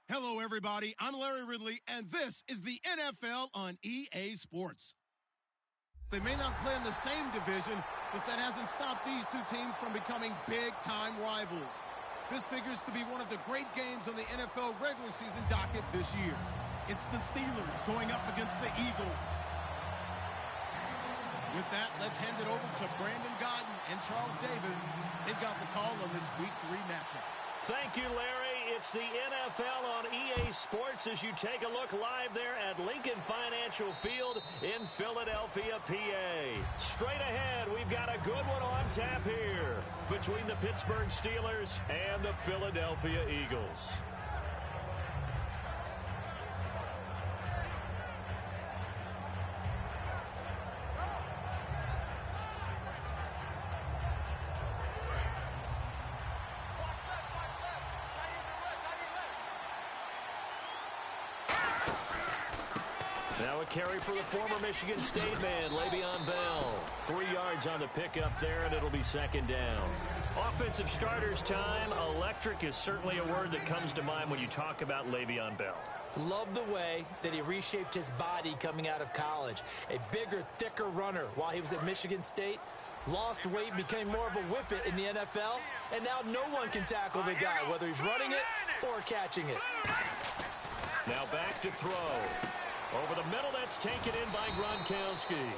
Hello, everybody. I'm Larry Ridley, and this is the NFL on EA Sports. They may not play in the same division, but that hasn't stopped these two teams from becoming big-time rivals. This figures to be one of the great games on the NFL regular season docket this year. It's the Steelers going up against the Eagles. With that, let's hand it over to Brandon Godden and Charles Davis. They've got the call on this Week 3 matchup. Thank you, Larry. It's the NFL on EA Sports as you take a look live there at Lincoln Financial Field in Philadelphia, PA. Straight ahead, we've got a good one on tap here between the Pittsburgh Steelers and the Philadelphia Eagles. Now a carry for the former Michigan State man, Le'Veon Bell. 3 yards on the pickup there, and it'll be second down. Offensive starters time. Electric is certainly a word that comes to mind when you talk about Le'Veon Bell. Love the way that he reshaped his body coming out of college. A bigger, thicker runner while he was at Michigan State. Lost weight, became more of a whippet in the NFL, and now no one can tackle the guy, whether he's running it or catching it. Now back to throw. Over the middle, that's taken in by Gronkowski.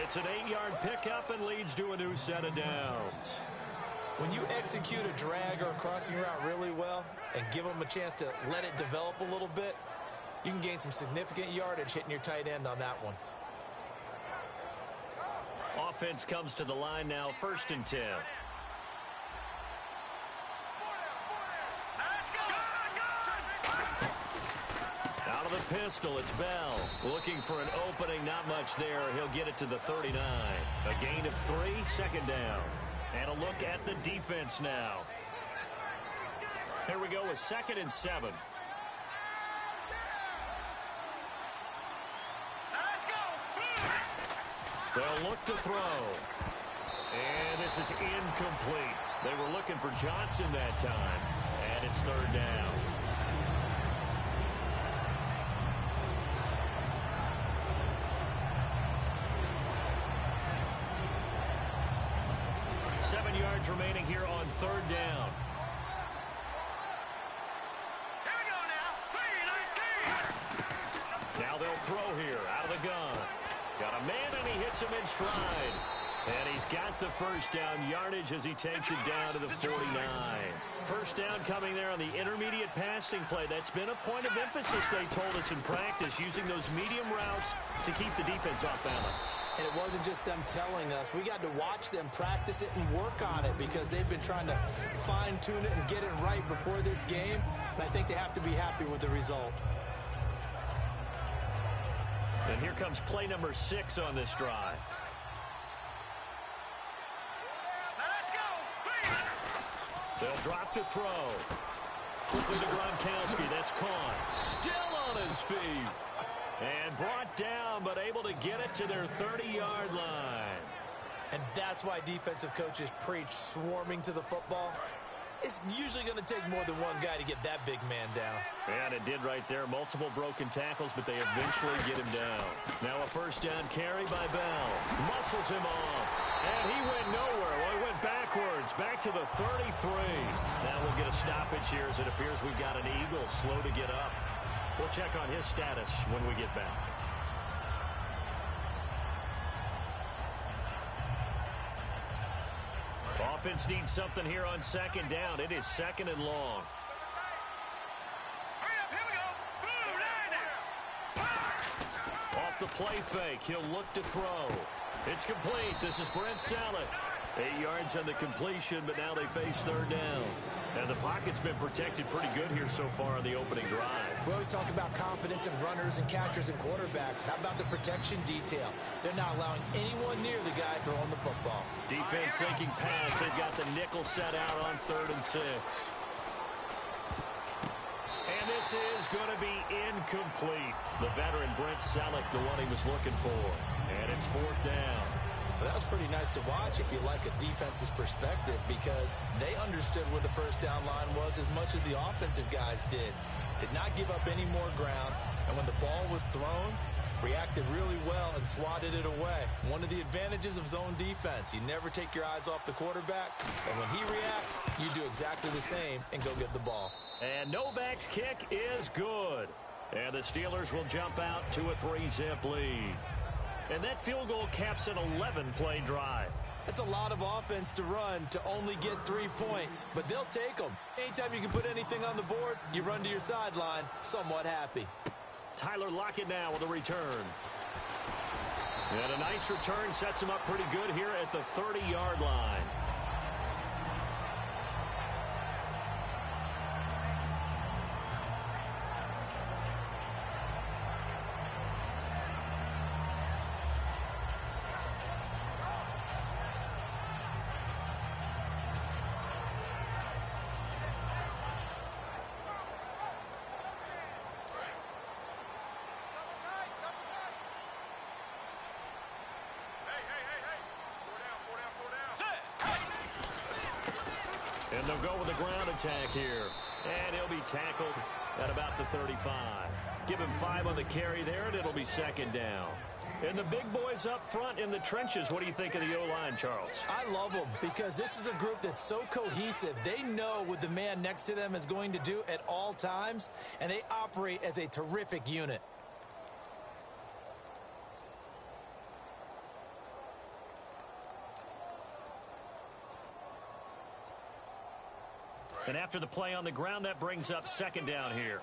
It's an 8-yard pickup and leads to a new set of downs. When you execute a drag or a crossing route really well and give them a chance to let it develop a little bit, you can gain some significant yardage hitting your tight end on that one. Offense comes to the line now, 1st and 10. Out of the pistol, it's Bell. Looking for an opening, not much there. He'll get it to the 39. A gain of 3, second down. And a look at the defense now. Here we go with 2nd and 7. They'll look to throw. And this is incomplete. They were looking for Johnson that time. And it's 3rd down. Remaining here on 3rd down. Here we go now. 3-19. Now they'll throw here out of the gun. Got a man and he hits him in stride. And he's got the first down yardage as he takes it down to the 49. First down coming there on the intermediate passing play. That's been a point of emphasis, they told us in practice, using those medium routes to keep the defense off balance. And it wasn't just them telling us. We got to watch them practice it and work on it because they've been trying to fine-tune it and get it right before this game. And I think they have to be happy with the result. And here comes play number 6 on this drive. Let's go. They'll drop to throw. Quickly to Gronkowski. That's caught. Still on his feet. And brought down, but able to get it to their 30-yard line. And that's why defensive coaches preach swarming to the football. It's usually going to take more than one guy to get that big man down. And it did right there. Multiple broken tackles, but they eventually get him down. Now a first down carry by Bell. Muscles him off. And he went nowhere. Well, he went backwards. Back to the 33. Now we'll get a stoppage here as it appears we've got an Eagle slow to get up. We'll check on his status when we get back. Offense needs something here on 2nd down. It is 2nd and long. Hurry up, here we go. Off the play fake, he'll look to throw. It's complete. This is Brent Sallet. 8 yards on the completion, but now they face 3rd down. And the pocket's been protected pretty good here so far on the opening drive. We always talk about confidence in runners and catchers and quarterbacks. How about the protection detail? They're not allowing anyone near the guy throwing the football. Defense thinking pass. They've got the nickel set out on 3rd and 6. And this is going to be incomplete. The veteran Brent Sallet, the one he was looking for. And it's 4th down. But that was pretty nice to watch if you like a defense's perspective because they understood where the first down line was as much as the offensive guys did. Did not give up any more ground, and when the ball was thrown, reacted really well and swatted it away. One of the advantages of zone defense, you never take your eyes off the quarterback, and when he reacts, you do exactly the same and go get the ball. And Novak's kick is good. And the Steelers will jump out to a 3-zip lead. And that field goal caps an 11-play drive. That's a lot of offense to run to only get 3 points, but they'll take them. Anytime you can put anything on the board, you run to your sideline somewhat happy. Tyler Lockett now with a return. And a nice return sets him up pretty good here at the 30-yard line. And they'll go with a ground attack here. And he'll be tackled at about the 35. Give him 5 on the carry there, and it'll be second down. And the big boys up front in the trenches. What do you think of the O-line, Charles? I love them because this is a group that's so cohesive. They know what the man next to them is going to do at all times, and they operate as a terrific unit. And after the play on the ground, that brings up second down here.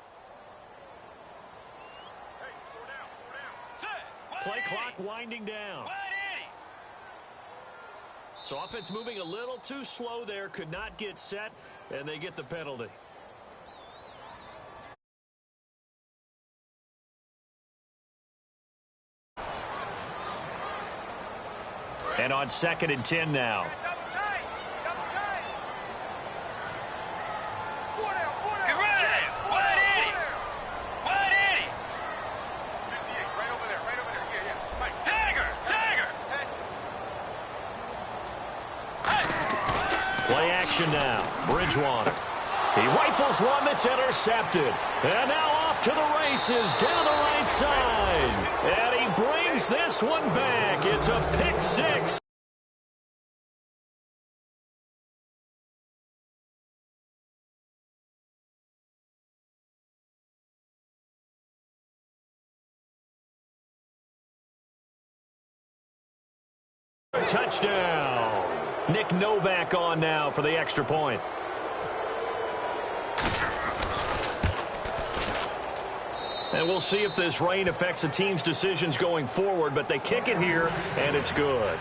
Play clock winding down. So offense moving a little too slow there. Could not get set, and they get the penalty. And on 2nd and 10 now. Play action now. Bridgewater. He rifles one that's intercepted. And now off to the races down the right side. And he brings this one back. It's a pick 6. Touchdown. Nick Novak on now for the extra point. And we'll see if this rain affects the team's decisions going forward, but they kick it here, and it's good.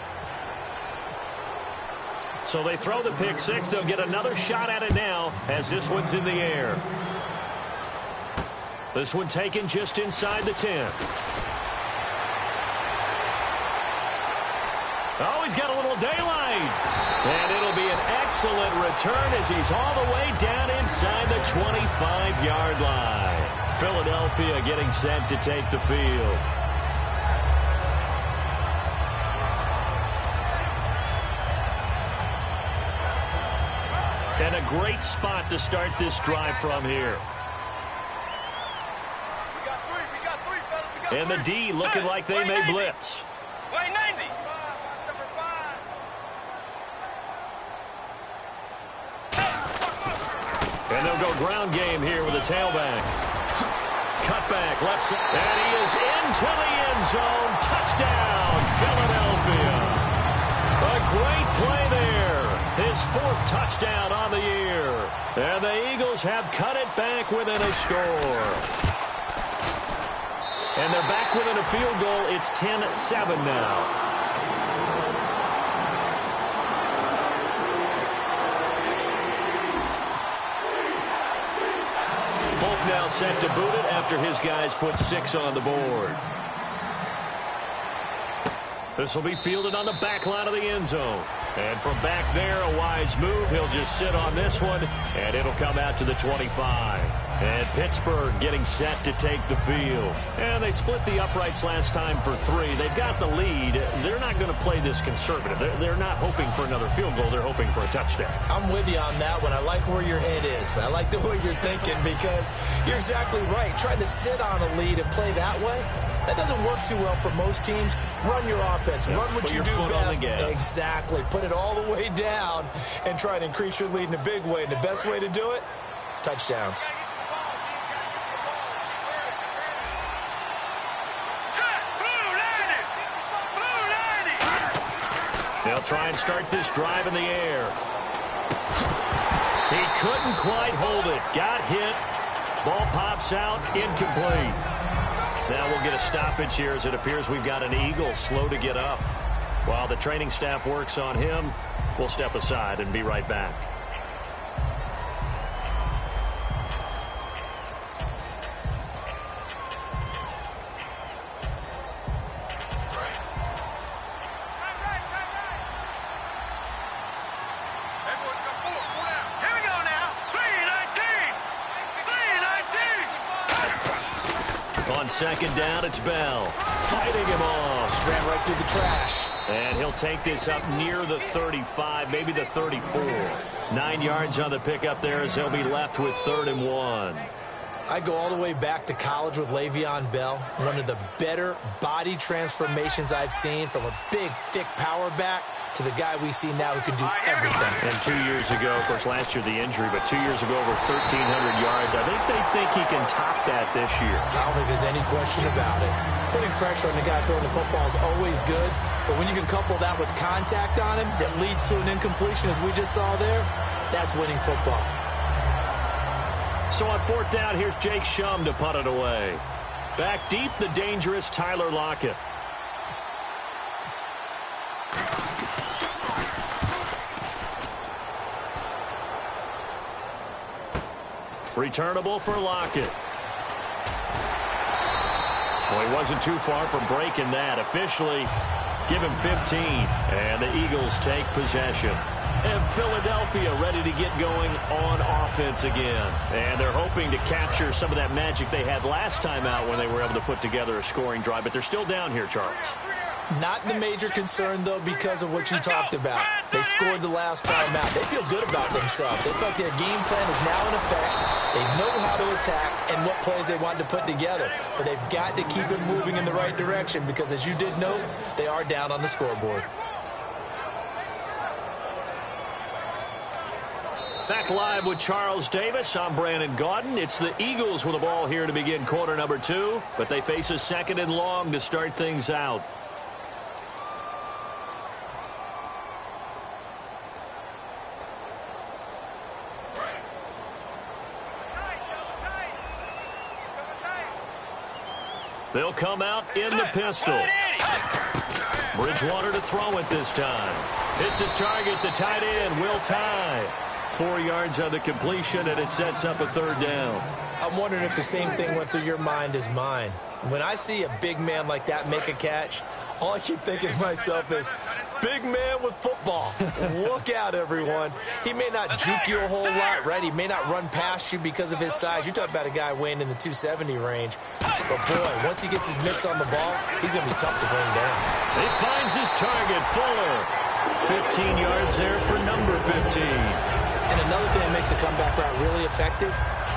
So they throw the pick 6. They'll get another shot at it now as this one's in the air. This one taken just inside the 10. Oh, he's got a little daylight. And it'll be an excellent return as he's all the way down inside the 25-yard line. Philadelphia getting set to take the field. And a great spot to start this drive from here. And the D looking like they may blitz. And they'll go ground game here with a tailback. Cutback, left side. And he is into the end zone. Touchdown, Philadelphia. A great play there. His 4th touchdown on the year. And the Eagles have cut it back within a score. And they're back within a field goal. It's 10-7 now. Now set to boot it after his guys put 6 on the board. This will be fielded on the back line of the end zone. And from back there, a wise move. He'll just sit on this one, and it'll come out to the 25. And Pittsburgh getting set to take the field. And they split the uprights last time for 3. They've got the lead. They're not going to play this conservative. They're not hoping for another field goal. They're hoping for a touchdown. I'm with you on that one. I like where your head is. I like the way you're thinking because you're exactly right. Trying to sit on a lead and play that way, that doesn't work too well for most teams. Run your offense. Run what you do best. Exactly. Put it all the way down and try to increase your lead in a big way. And the best way to do it, touchdowns. They'll try and start this drive in the air. He couldn't quite hold it. Got hit. Ball pops out. Incomplete. Now we'll get a stoppage here as it appears we've got an Eagle slow to get up. While the training staff works on him, we'll step aside and be right back. On second down, it's Bell. Fighting him off. Just ran right through the trash. And he'll take this up near the 35, maybe the 34. 9 yards on the pickup there as they'll be left with 3rd and 1. I go all the way back to college with Le'Veon Bell. One of the better body transformations I've seen, from a big, thick power back to the guy we see now who can do everything. And 2 years ago, of course, last year the injury, but 2 years ago over 1,300 yards. I think they think he can top that this year. I don't think there's any question about it. Putting pressure on the guy throwing the football is always good, but when you can couple that with contact on him that leads to an incompletion, as we just saw there, that's winning football. So on 4th down, here's Jake Shum to punt it away. Back deep, the dangerous Tyler Lockett. Returnable for Lockett. Well, he wasn't too far from breaking that. Officially, give him 15. And the Eagles take possession. And Philadelphia ready to get going on offense again. And they're hoping to capture some of that magic they had last time out when they were able to put together a scoring drive. But they're still down here, Charles. Not the major concern, though, because of what you talked about. They scored the last time out. They feel good about themselves. They feel like their game plan is now in effect. They know how to attack and what plays they want to put together. But they've got to keep it moving in the right direction because, as you did note, they are down on the scoreboard. Back live with Charles Davis. I'm Brandon Gaudin. It's the Eagles with the ball here to begin quarter number 2, but they face a 2nd and long to start things out. They'll come out in the pistol. Bridgewater to throw it this time. It's his target, the tight end, Will Tye. 4 yards on the completion, and it sets up a 3rd down. I'm wondering if the same thing went through your mind as mine. When I see a big man like that make a catch, all I keep thinking to myself is, big man with football. Look out, everyone. He may not juke you a whole lot, right? He may not run past you because of his size. You're talking about a guy weighing in the 270 range. But, boy, once he gets his mitts on the ball, he's going to be tough to bring down. He finds his target, Fuller. 15 yards there for number 15. And another thing that makes the comeback route really effective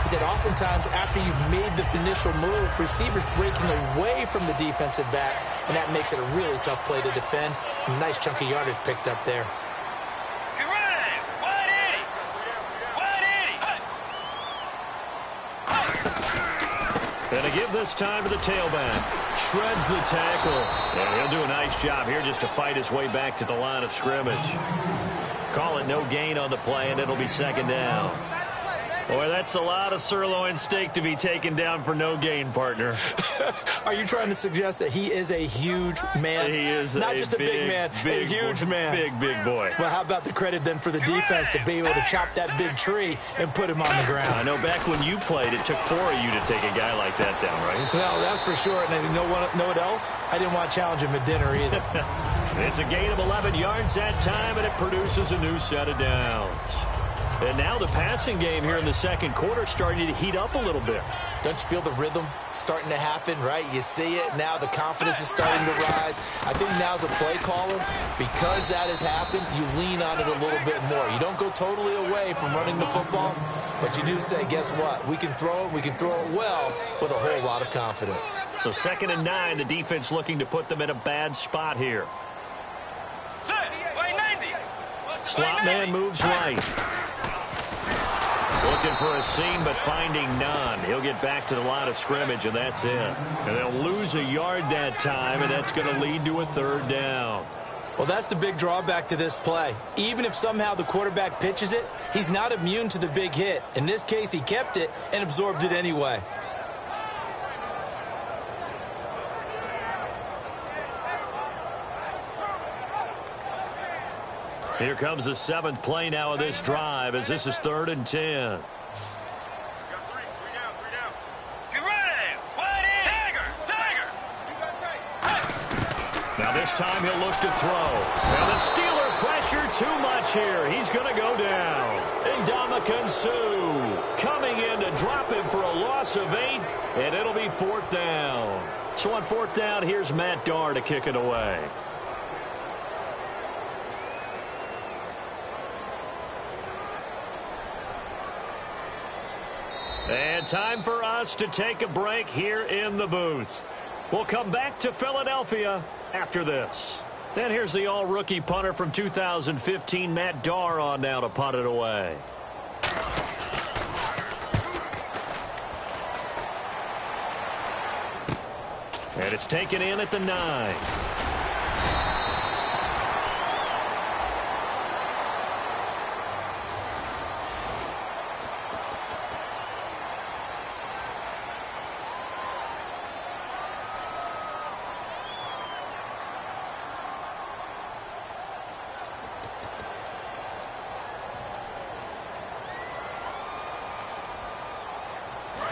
is that oftentimes after you've made the initial move, receivers breaking away from the defensive back, and that makes it a really tough play to defend. A nice chunk of yardage picked up there. And to give this time to the tailback. Shreds the tackle. And he'll do a nice job here just to fight his way back to the line of scrimmage. Call it no gain on the play, and it'll be 2nd down. Boy, that's a lot of sirloin steak to be taken down for no gain, partner. Are you trying to suggest that he is a huge man? He is not just a big man, a huge man. Big boy. Well, how about the credit then for the defense to be able to chop that big tree and put him on the ground? I know back when you played, it took 4 of you to take a guy like that down, right? Well, that's for sure. And you know what else? I didn't want to challenge him at dinner either. It's a gain of 11 yards that time, and it produces a new set of downs. And now the passing game here in the second quarter starting to heat up a little bit. Don't you feel the rhythm starting to happen, right? You see it. Now the confidence is starting to rise. I think now as a play caller, because that has happened, you lean on it a little bit more. You don't go totally away from running the football, but you do say, guess what? We can throw it well with a whole lot of confidence. So 2nd and 9, the defense looking to put them in a bad spot here. Slot man moves right. Looking for a seam, but finding none. He'll get back to the line of scrimmage, and that's it. And they'll lose a yard that time, and that's going to lead to a 3rd down. Well, that's the big drawback to this play. Even if somehow the quarterback pitches it, he's not immune to the big hit. In this case, he kept it and absorbed it anyway. Here comes the 7th play now of this drive as this is 3rd and 10. Get ready. Tiger. Now this time he'll look to throw. Now the Steeler pressure too much here. He's going to go down. Ndamukong Suh coming in to drop him for a loss of 8, and it'll be 4th down. So on 4th down, here's Matt Darr to kick it away. And time for us to take a break here in the booth. We'll come back to Philadelphia after this. And here's the all-rookie punter from 2015, Matt Darr, on now to punt it away. And it's taken in at the 9.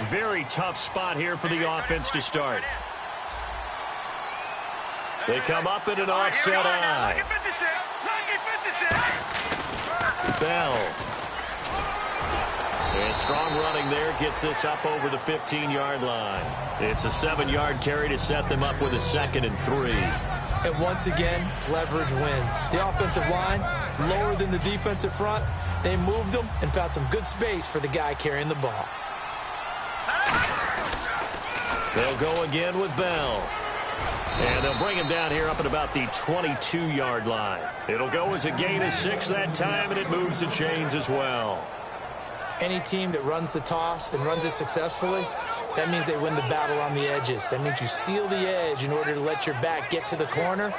Very tough spot here for the offense to start. They come up in an offset eye. Bell. And strong running there gets this up over the 15-yard line. It's a 7-yard carry to set them up with a 2nd and 3. And once again, leverage wins. The offensive line, lower than the defensive front. They moved them and found some good space for the guy carrying the ball. They'll go again with Bell. And they'll bring him down here up at about the 22-yard line. It'll go as a gain of 6 that time, and it moves the chains as well. Any team that runs the toss and runs it successfully, that means they win the battle on the edges. That means you seal the edge in order to let your back get to the corner.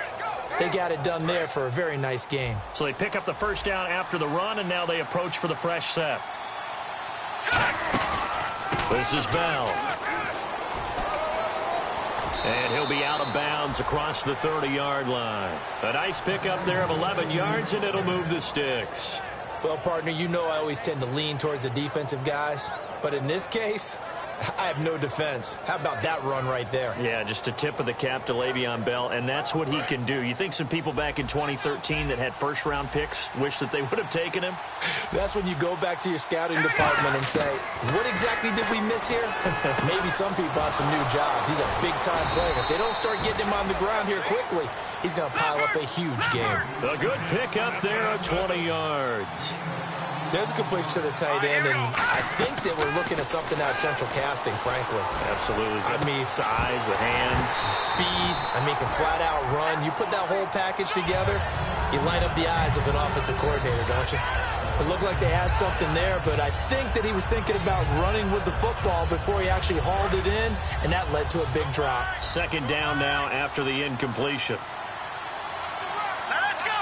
They got it done there for a very nice game. So they pick up the 1st down after the run, and now they approach for the fresh set. This is Bell. And he'll be out of bounds across the 30-yard line. A nice pickup there of 11 yards, and it'll move the sticks. Well, partner, you know I always tend to lean towards the defensive guys. But in this case, I have no defense. How about that run right there? Yeah, just a tip of the cap to Le'Veon Bell, and that's what he can do. You think some people back in 2013 that had first-round picks wish that they would have taken him? That's when you go back to your scouting department and say, what exactly did we miss here? Maybe some people have some new jobs. He's a big-time player. If they don't start getting him on the ground here quickly, he's going to pile up a huge game. A good pickup there of 20 yards. There's a completion to the tight end, and I think that we're looking at something out of central casting, frankly. Absolutely. I mean, size, the hands. Speed. I mean, can flat out run. You put that whole package together, you light up the eyes of an offensive coordinator, don't you? It looked like they had something there, but I think that he was thinking about running with the football before he actually hauled it in, and that led to a big drop. 2nd down now after the incompletion. Now let's go.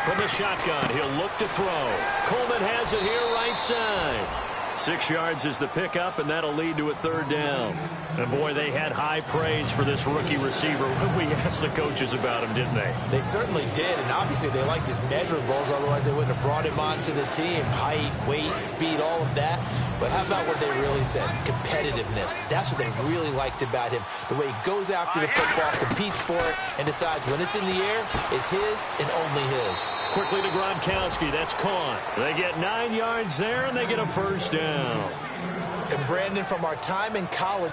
From the shotgun. He'll look to throw. Coleman has it here right side. 6 yards is the pickup, and that'll lead to a 3rd down. And, boy, they had high praise for this rookie receiver when we asked the coaches about him, didn't they? They certainly did, and obviously they liked his measurables. Otherwise, they wouldn't have brought him onto the team. Height, weight, speed, all of that. But how about what they really said? Competitiveness. That's what they really liked about him. The way he goes after the football, competes for it, and decides when it's in the air, it's his and only his. Quickly to Gronkowski. That's caught. They get 9 yards there, and they get a 1st down. And Brandon, from our time in college,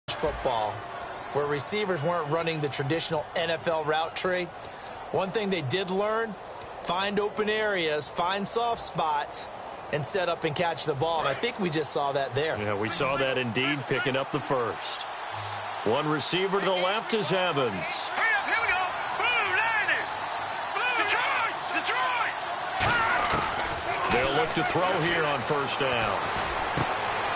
football, where receivers weren't running the traditional NFL route tree, one thing they did learn, find open areas, find soft spots, and set up and catch the ball. And I think we just saw that there. Yeah, we saw that indeed, picking up the 1st. One receiver to the left is Evans. Hurry up, here we go. Blue, landed. Blue, Detroit. They'll look to throw here on 1st down.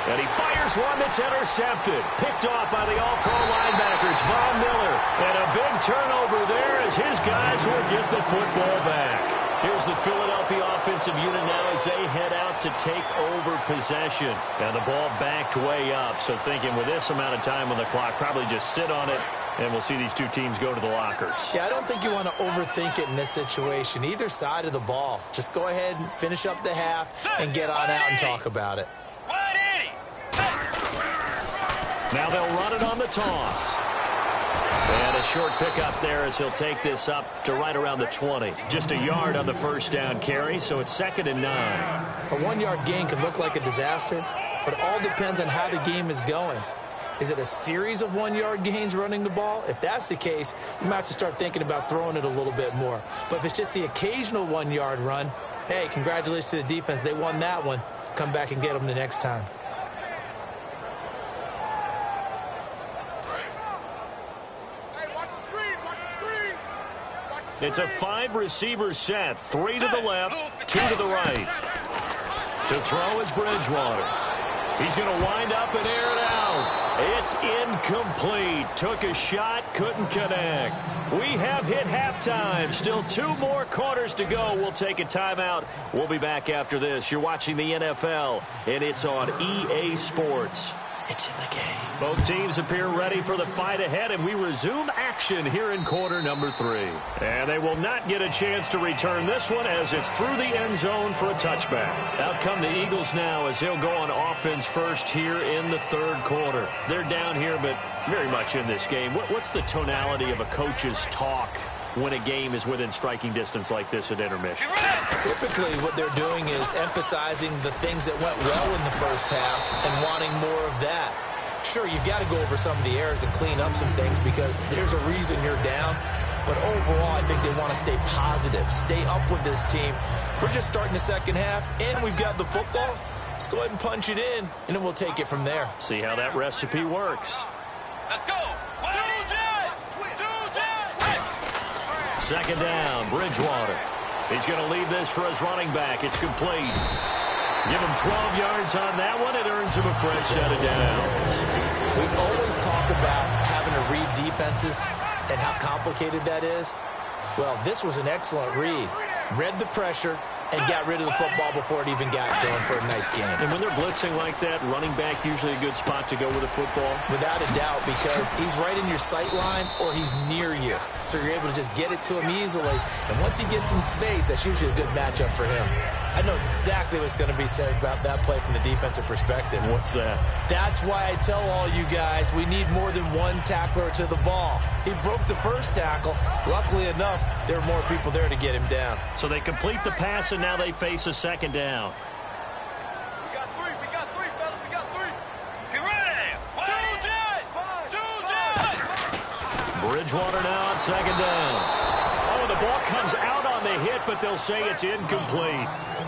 And he fires one that's intercepted. Picked off by the all-pro linebackers, Von Miller. And a big turnover there as his guys will get the football back. Here's the Philadelphia offensive unit now as they head out to take over possession. And the ball backed way up. So thinking with this amount of time on the clock, probably just sit on it. And we'll see these two teams go to the lockers. Yeah, I don't think you want to overthink it in this situation. Either side of the ball. Just go ahead and finish up the half and get on out and talk about it. Now they'll run it on the toss. And a short pickup there as he'll take this up to right around the 20. Just a yard on the 1st down carry, so it's 2nd and 9. A 1-yard gain can look like a disaster, but it all depends on how the game is going. Is it a series of 1-yard gains running the ball? If that's the case, you might have to start thinking about throwing it a little bit more. But if it's just the occasional 1-yard run, hey, congratulations to the defense. They won that one. Come back and get them the next time. It's a 5-receiver set. 3 to the left, 2 to the right. To throw is Bridgewater. He's going to wind up and air it out. It's incomplete. Took a shot, couldn't connect. We have hit halftime. Still 2 more quarters to go. We'll take a timeout. We'll be back after this. You're watching the NFL, and it's on EA Sports. It's in the game. Both teams appear ready for the fight ahead, and we resume action here in quarter number 3. And they will not get a chance to return this one as it's through the end zone for a touchback. Out come the Eagles now as they'll go on offense first here in the 3rd quarter. They're down here, but very much in this game. What's the tonality of a coach's talk when a game is within striking distance like this at intermission? Typically, what they're doing is emphasizing the things that went well in the first half and wanting more of that. Sure, you've got to go over some of the errors and clean up some things because there's a reason you're down. But overall, I think they want to stay positive, stay up with this team. We're just starting the second half, and we've got the football. Let's go ahead and punch it in, and then we'll take it from there. See how that recipe works. Let's go. 2nd down, Bridgewater. He's going to leave this for his running back. It's complete. Give him 12 yards on that one. It earns him a fresh set of downs. We always talk about having to read defenses and how complicated that is. Well, this was an excellent read. Read the pressure and got rid of the football before it even got to him for a nice game. And when they're blitzing like that, running back usually a good spot to go with a football? Without a doubt, because he's right in your sight line or he's near you. So you're able to just get it to him easily. And once he gets in space, that's usually a good matchup for him. I know exactly what's going to be said about that play from the defensive perspective. What's that? That's why I tell all you guys we need more than one tackler to the ball. He broke the first tackle. Luckily enough, there were more people there to get him down. So they complete the pass, and now they face a second down. We got three, fellas. We got three. Get ready. Bridgewater now on second down. Oh, the ball comes out on the hit, but they'll say it's incomplete.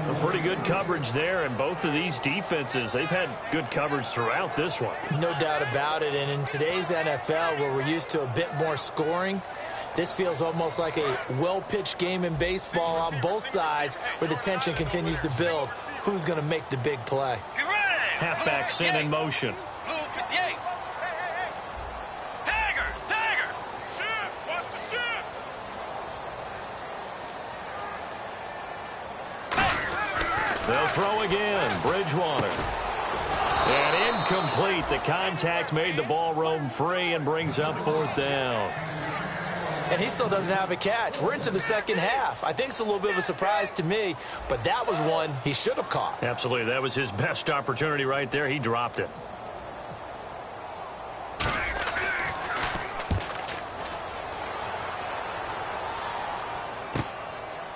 A pretty good coverage there, and both of these defenses, they've had good coverage throughout this one. No doubt about it, and in today's NFL, where we're used to a bit more scoring, this feels almost like a well-pitched game in baseball on both sides, where the tension continues to build. Who's going to make the big play? Get ready. Halfback sent in motion. Blue 58. Dagger. Shift. Watch the shift. They'll throw again. Bridgewater. And incomplete. The contact made the ball roam free and brings up fourth down. And he still doesn't have a catch. We're into the second half. I think it's a little bit of a surprise to me, but that was one he should have caught. Absolutely. That was his best opportunity right there. He dropped it.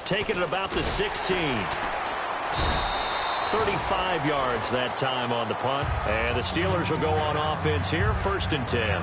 Taking it about the 16. 35 yards that time on the punt. And the Steelers will go on offense here, 1st and 10.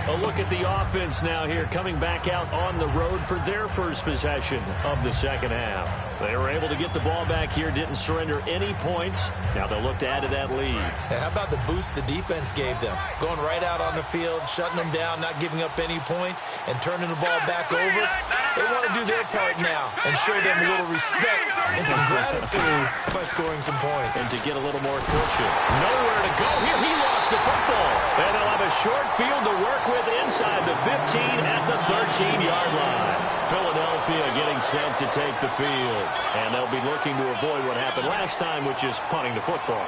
A look at the offense now here, coming back out on the road for their first possession of the second half. They were able to get the ball back here, didn't surrender any points. Now they'll look to add to that lead. How about the boost the defense gave them? Going right out on the field, shutting them down, not giving up any points, and turning the ball back over. They want to do their part now and show them a little respect and some gratitude by scoring some points. And to get a little more cushion. Nowhere to go here. He lost the football. And they'll have a short field to work with inside the 15 at the 13-yard line. Philadelphia getting set to take the field. And they'll be looking to avoid what happened last time, which is punting the football.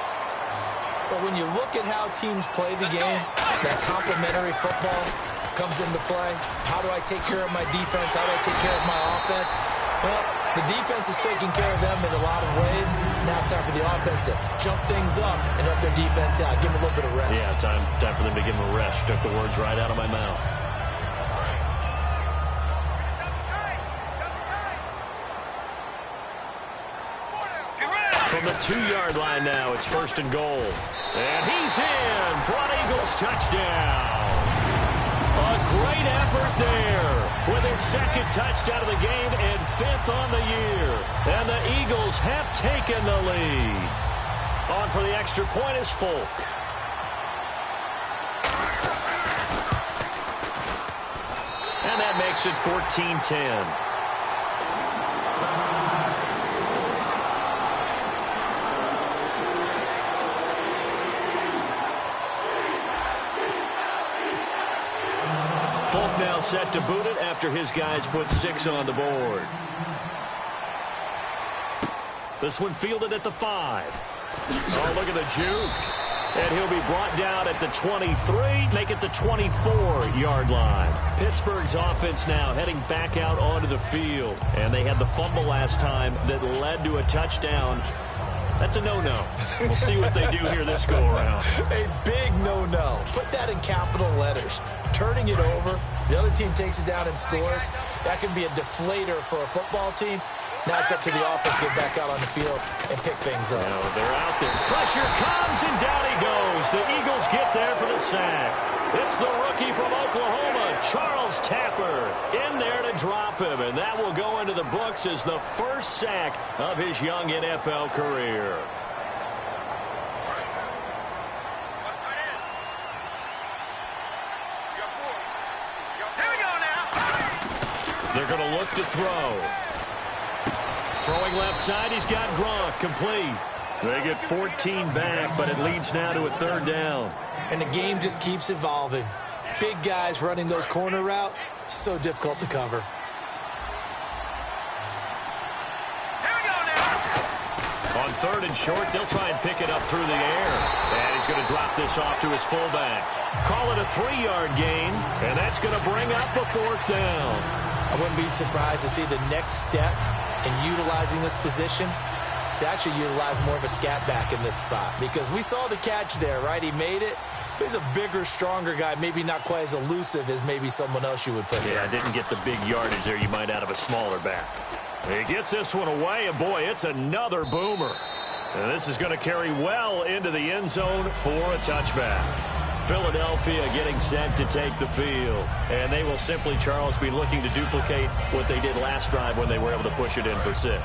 But when you look at how teams play the game, that complementary football comes into play. How do I take care of my defense? How do I take care of my offense? Well, the defense is taking care of them in a lot of ways. Now it's time for the offense to jump things up and help their defense out. Give them a little bit of rest. Yeah, time for them to give them a rest. Took the words right out of my mouth. From the 2-yard line now, it's 1st and goal. And he's in for an Eagles touchdown. A great effort there with his 2nd touchdown of the game and 5th on the year. And the Eagles have taken the lead. On for the extra point is Folk. And that makes it 14-10. Folk now set to boot it after his guys put 6 on the board. This one fielded at the 5. Oh, look at the juke. And he'll be brought down at the 23, make it the 24-yard line. Pittsburgh's offense now heading back out onto the field. And they had the fumble last time that led to a touchdown. That's a no-no. We'll see what they do here this go-around. A big no-no. Put that in capital letters. Turning it over, the other team takes it down and scores. That can be a deflator for a football team. Now it's up to the offense to get back out on the field and pick things up. No, they're out there. Pressure comes, and down he goes. The Eagles get there for the sack. It's the rookie from Oklahoma, Charles Tapper, in there to drop him. And that will go into the books as the first sack of his young NFL career. Here we go now. They're going to look to throw. Throwing left side, he's got Gronk, complete. They get 14 back, but it leads now to a 3rd down. And the game just keeps evolving. Big guys running those corner routes, so difficult to cover. Here we go now. On 3rd and short, they'll try and pick it up through the air. And he's going to drop this off to his fullback. Call it a 3-yard gain, and that's going to bring up a 4th down. I wouldn't be surprised to see the next step in utilizing this position to actually utilize more of a scat back in this spot, because we saw the catch there, right? He made it. He's a bigger, stronger guy, maybe not quite as elusive as maybe someone else you would put there. Yeah, didn't get the big yardage there you might out of a smaller back. He gets this one away, and boy, it's another boomer. And this is going to carry well into the end zone for a touchback. Philadelphia getting set to take the field. And they will simply, Charles, be looking to duplicate what they did last drive when they were able to push it in for 6.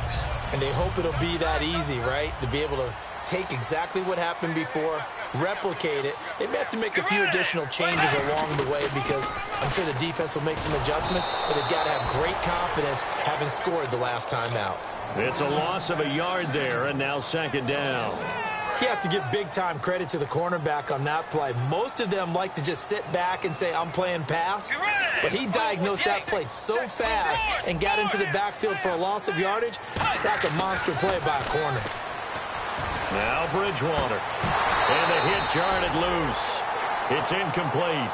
And they hope it'll be that easy, right? To be able to take exactly what happened before, replicate it. They may have to make a few additional changes along the way, because I'm sure the defense will make some adjustments, but they've got to have great confidence having scored the last time out. It's a loss of a yard there, and now 2nd down. You have to give big-time credit to the cornerback on that play. Most of them like to just sit back and say, I'm playing pass. But he diagnosed that play so fast and got into the backfield for a loss of yardage. That's a monster play by a corner. Now Bridgewater. And the hit jarred it loose. It's incomplete.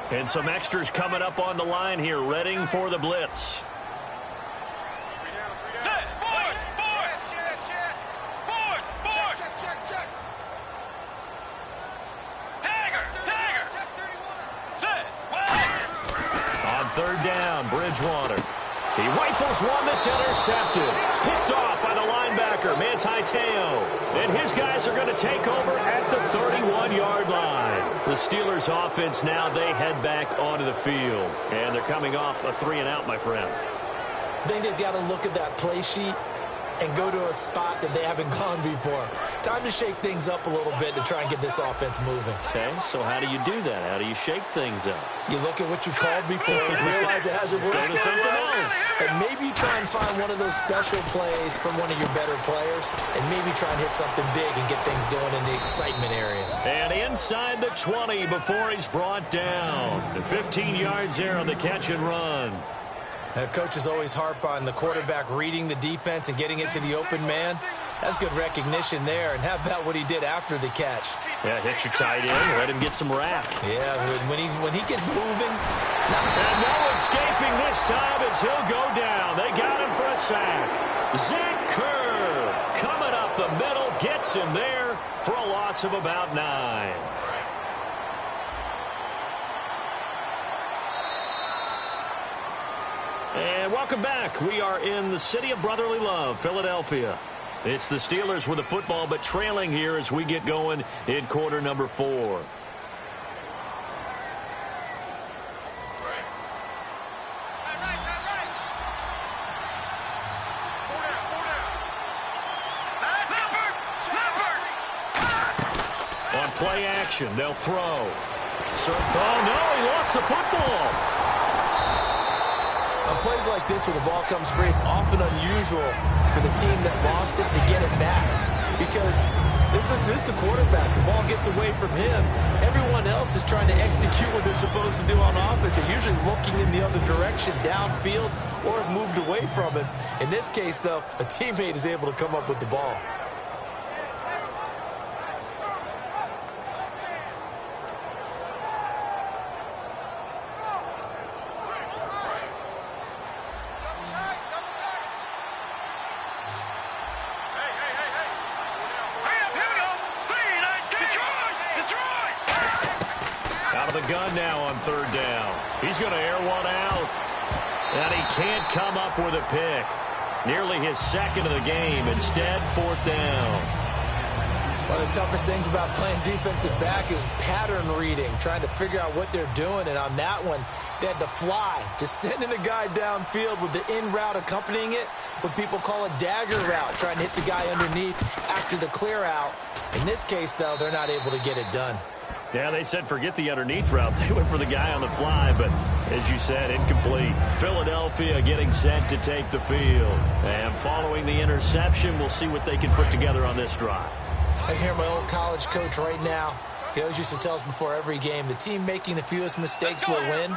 And some extras coming up on the line here, readying for the blitz. On 3rd down, Bridgewater. He rifles one that's intercepted. Picked off by the linebacker, Manti Te'o. And his guys are going to take over at the 31-yard line. The Steelers' offense now, they head back onto the field. And they're coming off a 3-and-out, my friend. I think they've got to look at that play sheet and go to a spot that they haven't gone before. Time to shake things up a little bit to try and get this offense moving. Okay, so how do you do that? How do you shake things up? You look at what you've called before, realize it hasn't worked Go to so something well, else. and maybe try and find one of those special plays from one of your better players, and maybe try and hit something big and get things going in the excitement area. And inside the 20 before he's brought down. 15 yards there on the catch and run. Coaches always harp on the quarterback reading the defense and getting it to the open man. That's good recognition there. And how about what he did after the catch? Yeah, hit your tight end, let him get some rap. Yeah, when he gets moving. And no escaping this time as he'll go down. They got him for a sack. Zach Kerr coming up the middle, gets him there for a loss of about 9. And welcome back. We are in the city of brotherly love, Philadelphia. It's the Steelers with the football, but trailing here as we get going in quarter number 4. On play action, they'll throw. Oh, no, he lost the football. On plays like this where the ball comes free, it's often unusual for the team that lost it to get it back, because this is the quarterback. The ball gets away from him. Everyone else is trying to execute what they're supposed to do on offense. They're usually looking in the other direction, downfield, or have moved away from it. In this case, though, a teammate is able to come up with the ball. Gun now on 3rd down. He's going to air one out. And he can't come up with a pick. Nearly his 2nd of the game. Instead, 4th down. One of the toughest things about playing defensive back is pattern reading, trying to figure out what they're doing. And on that one, they had the fly, just sending a guy downfield with the in route accompanying it, what people call a dagger route, trying to hit the guy underneath after the clear out. In this case, though, they're not able to get it done. Yeah, they said forget the underneath route. They went for the guy on the fly, but as you said, incomplete. Philadelphia getting set to take the field. And following the interception, we'll see what they can put together on this drive. I hear my old college coach right now. He always used to tell us before every game, the team making the fewest mistakes will win.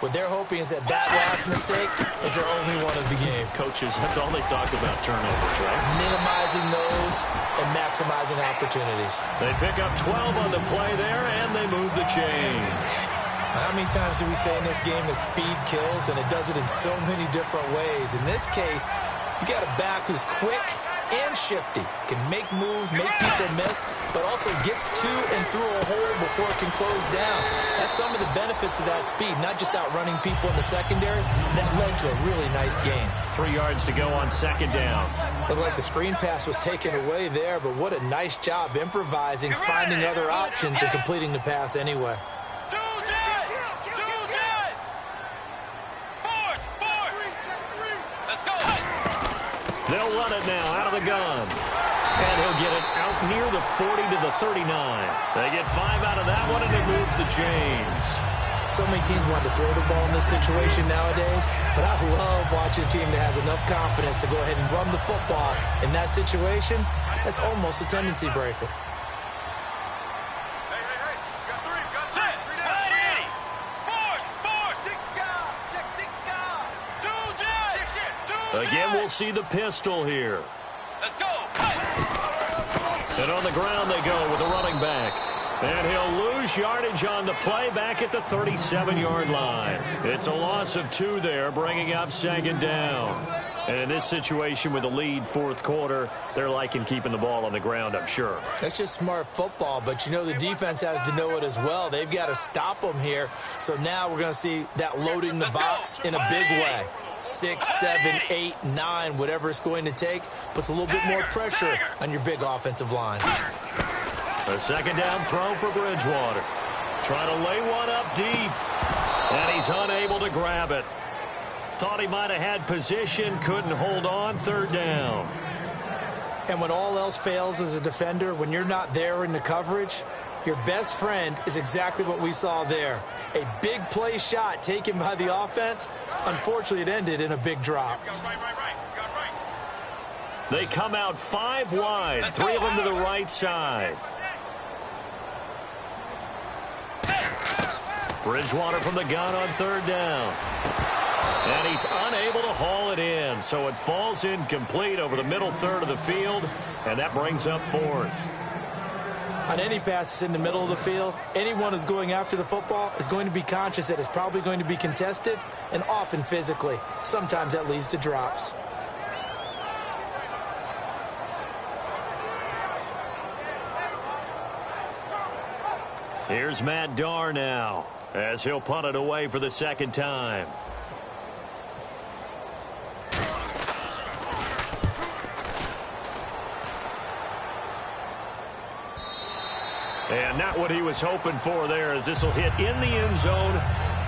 What they're hoping is that last mistake is their only one of the game. Coaches, that's all they talk about, turnovers, right? Minimizing those and maximizing opportunities. They pick up 12 on the play there, and they move the chains. How many times do we say in this game that speed kills, and it does it in so many different ways? In this case, you got a back who's quick and shifty, can make moves, make people miss, but also gets to and through a hole before it can close down. That's some of the benefits of that speed, not just outrunning people in the secondary. That led to a really nice gain. 3 yards to go on second down. Looked like the screen pass was taken away there, but what a nice job improvising, finding other options, and completing the pass anyway. They'll run it now out of the gun. And he'll get it out near the 40 to the 39. They get 5 out of that one, and it moves the chains. So many teams want to throw the ball in this situation nowadays, but I love watching a team that has enough confidence to go ahead and run the football. In that situation, that's almost a tendency breaker. Again, we'll see the pistol here. Let's go. And on the ground they go with the running back. And he'll lose yardage on the play back at the 37-yard line. It's a loss of 2 there, bringing up second down. And in this situation with the lead fourth quarter, they're liking keeping the ball on the ground, I'm sure. That's just smart football, but you know the defense has to know it as well. They've got to stop them here. So now we're going to see that loading the box in a big way. 6, 7, 8, 9, whatever it's going to take, puts a little bit more pressure on your big offensive line. A second down throw for Bridgewater. Trying to lay one up deep. And he's unable to grab it. Thought he might have had position, couldn't hold on, third down. And when all else fails as a defender, when you're not there in the coverage, your best friend is exactly what we saw there. A big play shot taken by the offense. Unfortunately, it ended in a big drop. They come out 5 wide, 3 of them to the right side. Bridgewater from the gun on third down. And he's unable to haul it in, so it falls incomplete over the middle third of the field, and that brings up fourth. On any passes in the middle of the field, anyone who's going after the football is going to be conscious that it's probably going to be contested, and often physically. Sometimes that leads to drops. Here's Matt Darr now, as he'll punt it away for the second time. And not what he was hoping for there, as this will hit in the end zone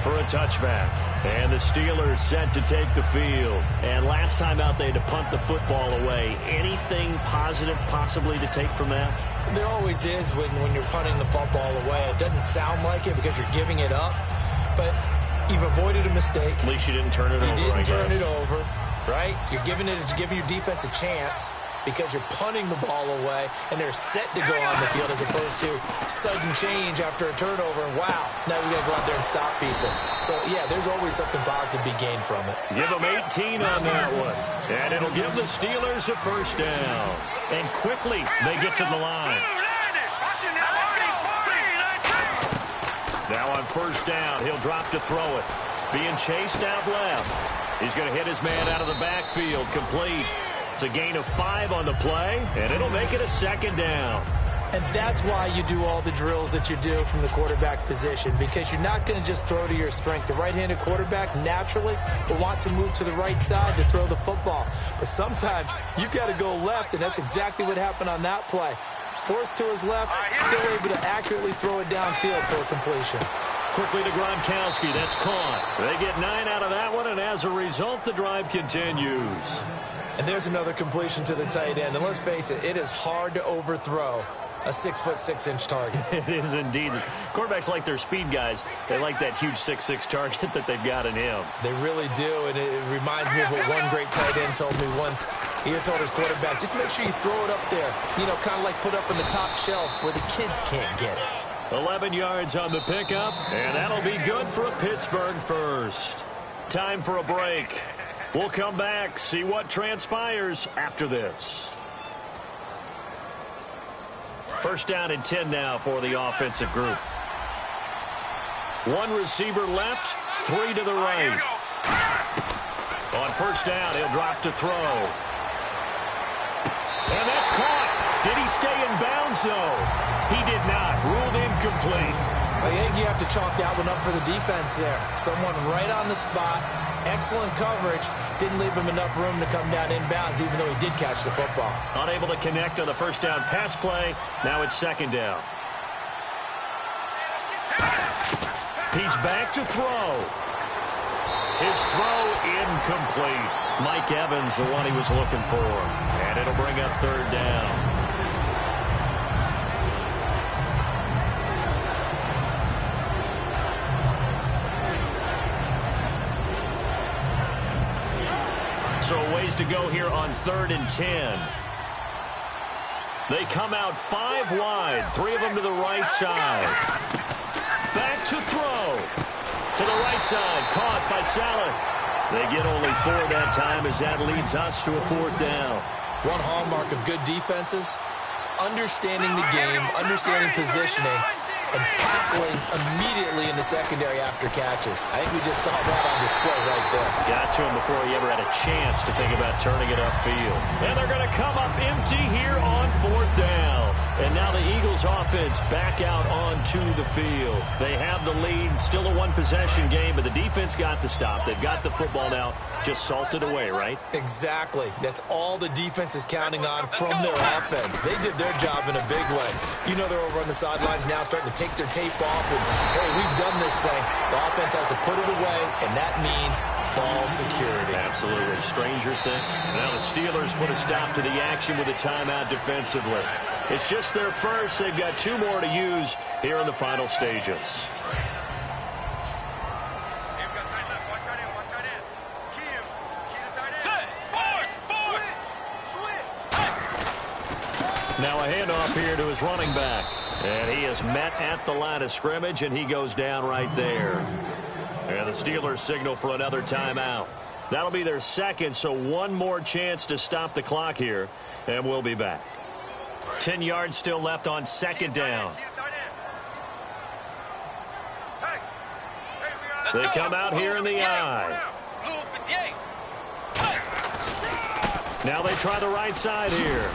for a touchback. And the Steelers set to take the field. And last time out, they had to punt the football away. Anything positive possibly to take from that? There always is when you're punting the football away. It doesn't sound like it because you're giving it up, but you've avoided a mistake. At least you didn't turn it over. You didn't turn it over, right? You're giving your defense a chance because you're punting the ball away, and they're set to go on the field as opposed to sudden change after a turnover, and wow, now we got to go out there and stop people. So, yeah, there's always something positive to be gained from it. Give them 18 on that one, and it'll give the Steelers a first down. And quickly, they get to the line. Now on first down, he'll drop to throw it. Being chased out left. He's going to hit his man out of the backfield, complete. It's a gain of 5 on the play, and it'll make it a second down. And that's why you do all the drills that you do from the quarterback position, because you're not going to just throw to your strength. The right-handed quarterback naturally will want to move to the right side to throw the football. But sometimes you've got to go left, and that's exactly what happened on that play. Forced to his left, still able to accurately throw it downfield for a completion. Quickly to Gronkowski. That's caught. They get 9 out of that one, and as a result, the drive continues. And there's another completion to the tight end. And let's face it, it is hard to overthrow a 6'6" target. It is indeed. Quarterbacks like their speed guys. They like that huge 6'6" target that they've got in him. They really do, and it reminds me of what one great tight end told me once. He had told his quarterback, just make sure you throw it up there, you know, kind of like put up in the top shelf where the kids can't get it. 11 yards on the pickup, and that'll be good for a Pittsburgh first. Time for a break. We'll come back, see what transpires after this. First down and 10 now for the offensive group. One receiver left, three to the right. On first down, he'll drop to throw. And that's caught. Did he stay in bounds, though? He did not. Ruled incomplete. I think you have to chalk that one up for the defense there. Someone right on the spot. Excellent coverage. Didn't leave him enough room to come down inbounds, even though he did catch the football. Unable to connect on the first down pass play. Now it's second down. He's back to throw. His throw incomplete. Mike Evans, the one he was looking for. And it'll bring up third down. So a ways to go here on 3rd and 10. They come out 5 wide, 3 of them to the right side. Back to throw. To the right side, caught by Salah. They get only 4 that time as that leads us to a 4th down. One hallmark of good defenses is understanding the game, understanding positioning, and tackling immediately in the secondary after catches. I think we just saw that on display right there. Got to him before he ever had a chance to think about turning it upfield. And they're going to come up empty here on 4th down. And now the Eagles offense back out onto the field. They have the lead, still a one-possession game, but the defense got the stop. They've got the football now, just salted away, right? Exactly. That's all the defense is counting on from their offense. They did their job in a big way. You know they're over on the sidelines now starting to take their tape off and, hey, we've done this thing. The offense has to put it away, and that means ball security. Absolutely. Stranger thing. Now the Steelers put a stop to the action with a timeout defensively. It's just their first. They've got 2 more to use here in the final stages. Now a handoff here to his running back. And he is met at the line of scrimmage, and he goes down right there. And the Steelers signal for another timeout. That'll be their second, so 1 more chance to stop the clock here, and we'll be back. 10 yards still left on second down. They come out here in the eye. Now they try the right side here.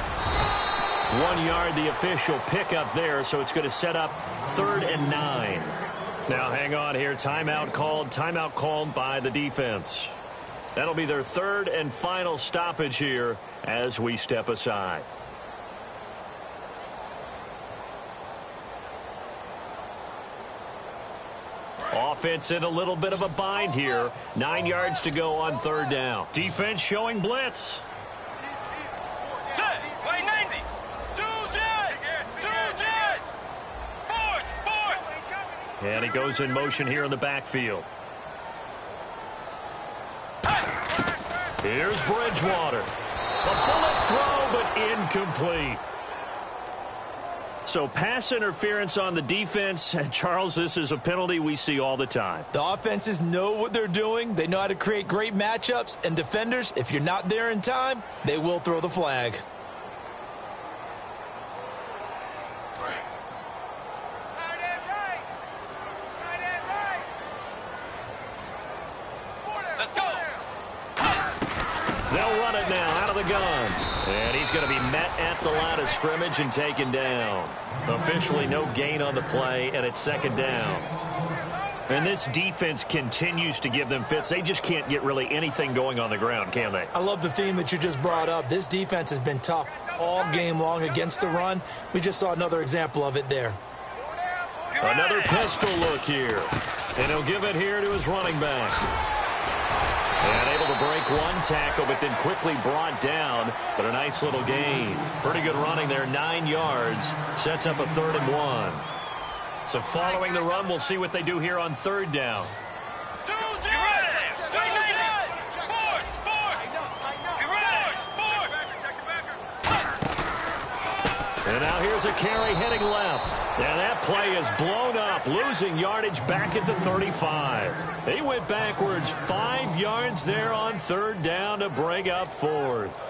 1 yard, the official pickup there, so it's going to set up 3rd and 9. Now hang on here. Timeout called by the defense. That'll be their 3rd and final stoppage here as we step aside. Offense in a little bit of a bind here. 9 yards to go on 3rd down. Defense showing blitz. And he goes in motion here in the backfield. Here's Bridgewater. A bullet throw, but incomplete. So pass interference on the defense. Charles, this is a penalty we see all the time. The offenses know what they're doing. They know how to create great matchups. And defenders, if you're not there in time, they will throw the flag. They'll run it now out of the gun. And he's going to be met at the line of scrimmage and taken down. Officially no gain on the play, and it's 2nd down. And this defense continues to give them fits. They just can't get really anything going on the ground, can they? I love the theme that you just brought up. This defense has been tough all game long against the run. We just saw another example of it there. Another pistol look here. And he'll give it here to his running back. And able to break 1 tackle, but then quickly brought down. But a nice little gain. Pretty good running there, 9 yards. Sets up a 3rd and 1. So following the run, we'll see what they do here on 3rd down. And now here's a carry heading left. And that play is blown up, losing yardage back at the 35. He went backwards 5 yards there on third down to bring up fourth.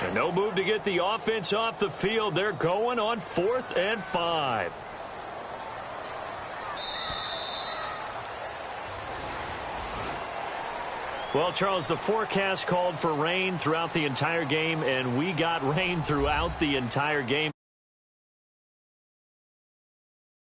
And no move to get the offense off the field. They're going on 4th and 5. Well, Charles, the forecast called for rain throughout the entire game, and we got rain throughout the entire game.